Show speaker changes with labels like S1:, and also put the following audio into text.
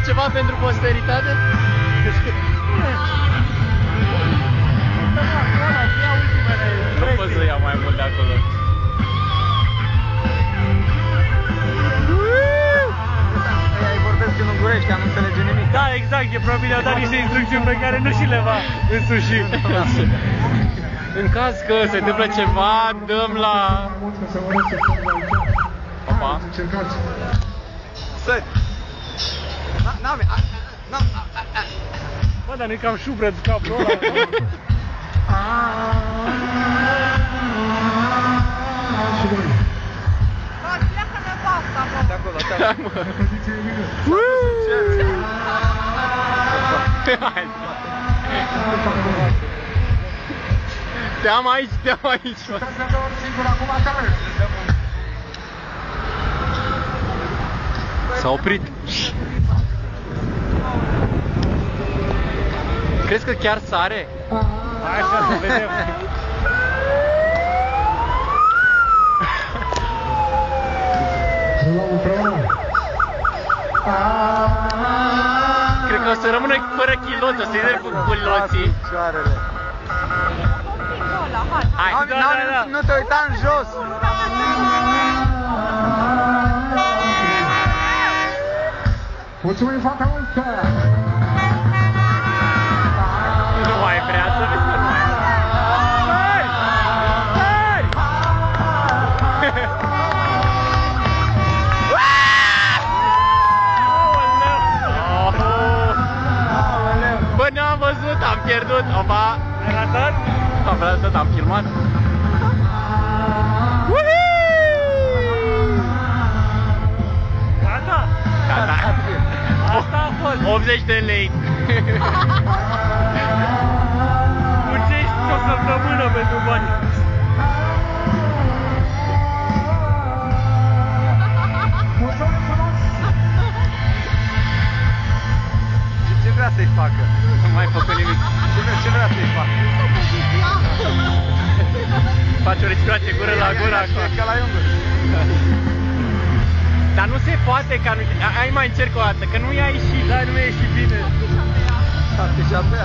S1: ceva pentru posteritate? Nu pot să iau mai mult de acolo.
S2: Îi vorbesc în ungurești, că nu înțelege nimic.
S3: Da, exact, e probabil i-au dat niște instrucțiuni pe care nu și le va însuși.
S1: În caz că se întâmplă ceva, dăm la... Opa.
S2: Sări!
S3: Bă, dar nu-i cam șubret cablul ăla?
S4: Pleacă-ne pe asta, bă!
S2: De acolo, de acolo.
S1: Te-am aici, te-am aici. S-a oprit. Crezi că chiar sare?
S3: Hai să vedem.
S1: Cred că o să rămână fără chiloți, o să-i dă cu culoții. Hai,
S2: Nu te uita în jos!
S5: Mulțumim foarte mult!
S1: nu mai vrea să vezi. Sari! Sari! Bă, n-am văzut, am pierdut. Opa!
S3: Ai ratat?
S1: Am ratat, am filmat.
S3: Gata?
S1: Gata.
S3: Asta a fost.
S1: 80 de lei.
S3: Muncești o săptămână pentru bani.
S2: Ce vrea să-i facă?
S1: Nu mai făcut nimic.
S2: Ce vrea să-i facă?
S1: Faci o respirație gură la gură acum.
S2: Ca la iunguri.
S1: Dar nu se poate ca nu... Hai mai încerc o dată, că nu i-a ieșit.
S3: Da, nu mi-a ieșit bine.
S2: 7 și a doua.